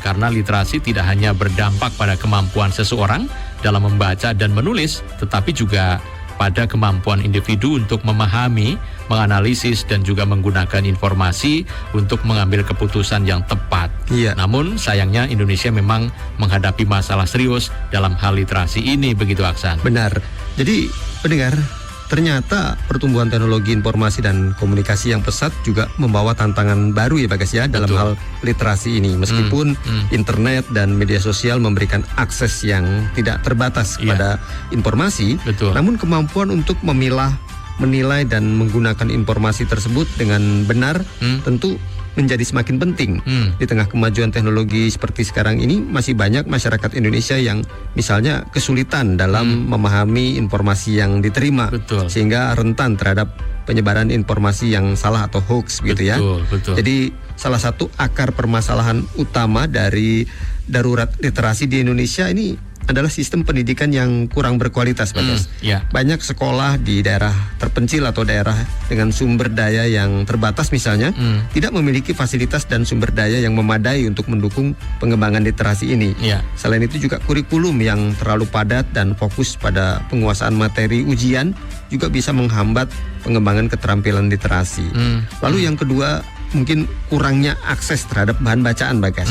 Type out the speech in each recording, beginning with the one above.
Karena literasi tidak hanya berdampak pada kemampuan seseorang dalam membaca dan menulis, tetapi juga pada kemampuan individu untuk memahami, menganalisis, dan juga menggunakan informasi untuk mengambil keputusan yang tepat. Namun sayangnya Indonesia memang menghadapi masalah serius dalam hal literasi ini, begitu Aksan? Benar. Jadi pendengar, ternyata pertumbuhan teknologi informasi dan komunikasi yang pesat juga membawa tantangan baru ya Bagas ya dalam hal literasi ini. Meskipun internet dan media sosial memberikan akses yang tidak terbatas kepada informasi, namun kemampuan untuk memilah, menilai dan menggunakan informasi tersebut dengan benar tentu menjadi semakin penting. Di tengah kemajuan teknologi seperti sekarang ini, masih banyak masyarakat Indonesia yang misalnya kesulitan dalam memahami informasi yang diterima, sehingga rentan terhadap penyebaran informasi yang salah atau hoax gitu ya. Jadi salah satu akar permasalahan utama dari darurat literasi di Indonesia ini adalah sistem pendidikan yang kurang berkualitas, Bagas. Banyak sekolah di daerah terpencil atau daerah dengan sumber daya yang terbatas misalnya tidak memiliki fasilitas dan sumber daya yang memadai untuk mendukung pengembangan literasi ini. Selain itu juga kurikulum yang terlalu padat dan fokus pada penguasaan materi ujian juga bisa menghambat pengembangan keterampilan literasi. Lalu yang kedua, mungkin kurangnya akses terhadap bahan bacaan, Bagas.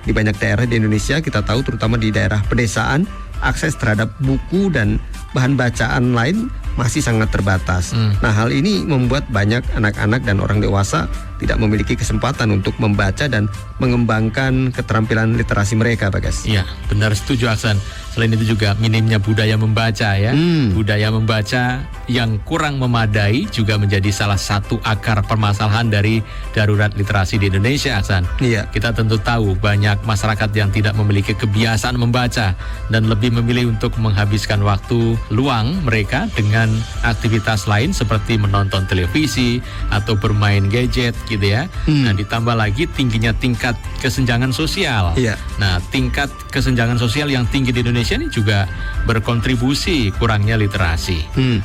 Di banyak daerah di Indonesia, kita tahu terutama di daerah pedesaan, akses terhadap buku dan bahan bacaan lain masih sangat terbatas. Nah, hal ini membuat banyak anak-anak dan orang dewasa tidak memiliki kesempatan untuk membaca dan mengembangkan keterampilan literasi mereka, Bagas. Iya, benar, setuju Aksan. Selain itu juga minimnya budaya membaca ya. Budaya membaca yang kurang memadai juga menjadi salah satu akar permasalahan dari darurat literasi di Indonesia, Aksan. Kita tentu tahu banyak masyarakat yang tidak memiliki kebiasaan membaca dan lebih memilih untuk menghabiskan waktu luang mereka dengan aktivitas lain seperti menonton televisi atau bermain gadget gitu ya. Nah, ditambah lagi tingginya tingkat kesenjangan sosial. Nah, tingkat kesenjangan sosial yang tinggi di Indonesia ini juga berkontribusi kurangnya literasi.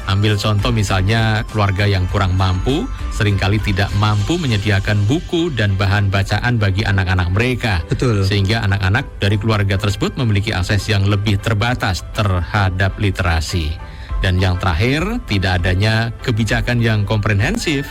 Ambil contoh misalnya keluarga yang kurang mampu seringkali tidak mampu menyediakan buku dan bahan bacaan bagi anak-anak mereka. Sehingga anak-anak dari keluarga tersebut memiliki akses yang lebih terbatas terhadap literasi. Dan yang terakhir, tidak adanya kebijakan yang komprehensif.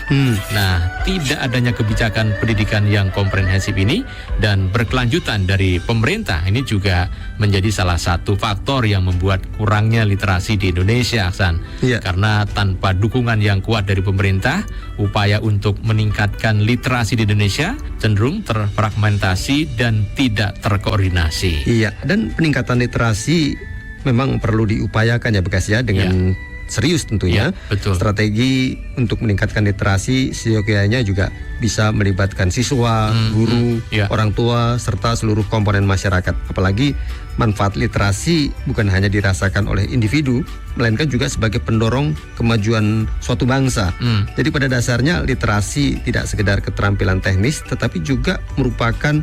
Nah, tidak adanya kebijakan pendidikan yang komprehensif ini dan berkelanjutan dari pemerintah ini juga menjadi salah satu faktor yang membuat kurangnya literasi di Indonesia, Aksan. Karena tanpa dukungan yang kuat dari pemerintah, upaya untuk meningkatkan literasi di Indonesia cenderung terfragmentasi dan tidak terkoordinasi. Dan peningkatan literasi memang perlu diupayakan ya Bagas ya dengan serius tentunya. Strategi untuk meningkatkan literasi seyogyanya juga bisa melibatkan siswa, guru, orang tua, serta seluruh komponen masyarakat. Apalagi manfaat literasi bukan hanya dirasakan oleh individu, melainkan juga sebagai pendorong kemajuan suatu bangsa. Jadi pada dasarnya literasi tidak sekedar keterampilan teknis, tetapi juga merupakan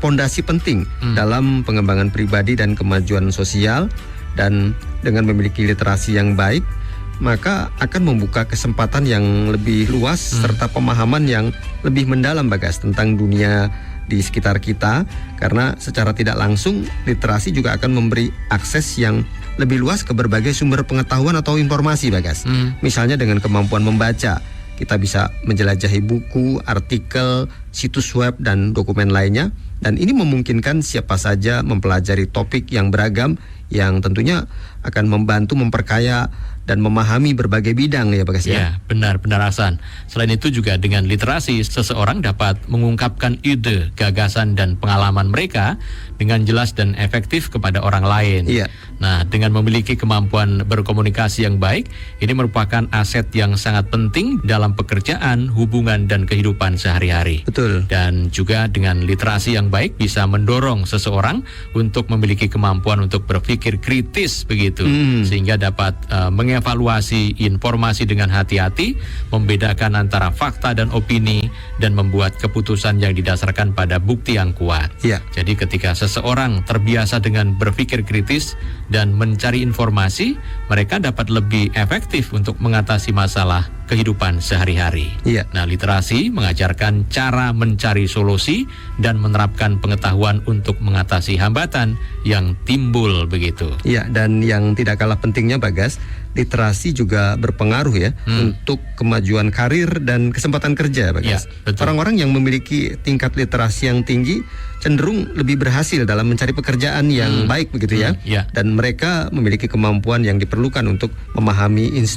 pondasi penting dalam pengembangan pribadi dan kemajuan sosial. Dan dengan memiliki literasi yang baik, maka akan membuka kesempatan yang lebih luas serta pemahaman yang lebih mendalam Bagas tentang dunia di sekitar kita. Karena secara tidak langsung literasi juga akan memberi akses yang lebih luas ke berbagai sumber pengetahuan atau informasi Bagas. Misalnya dengan kemampuan membaca, kita bisa menjelajahi buku, artikel, situs web, dan dokumen lainnya. Dan ini memungkinkan siapa saja mempelajari topik yang beragam yang tentunya akan membantu memperkaya dan memahami berbagai bidang ya Bagas ya. Benar Aksan. Selain itu juga dengan literasi seseorang dapat mengungkapkan ide, gagasan dan pengalaman mereka dengan jelas dan efektif kepada orang lain. Nah, dengan memiliki kemampuan berkomunikasi yang baik, ini merupakan aset yang sangat penting dalam pekerjaan, hubungan dan kehidupan sehari-hari. Dan juga dengan literasi yang baik bisa mendorong seseorang untuk memiliki kemampuan untuk berpikir kritis begitu, sehingga dapat mengevaluasi informasi dengan hati-hati, membedakan antara fakta dan opini, dan membuat keputusan yang didasarkan pada bukti yang kuat. Jadi ketika seseorang terbiasa dengan berpikir kritis dan mencari informasi, mereka dapat lebih efektif untuk mengatasi masalah kehidupan sehari-hari. Iya. Nah, literasi mengajarkan cara mencari solusi dan menerapkan pengetahuan untuk mengatasi hambatan yang timbul begitu. Iya, dan yang tidak kalah pentingnya Bagas, literasi juga berpengaruh ya untuk kemajuan karir dan kesempatan kerja Bagas. Ya, betul. Orang-orang yang memiliki tingkat literasi yang tinggi cenderung lebih berhasil dalam mencari pekerjaan yang baik begitu ya. Ya. Dan mereka memiliki kemampuan yang diperlukan untuk memahami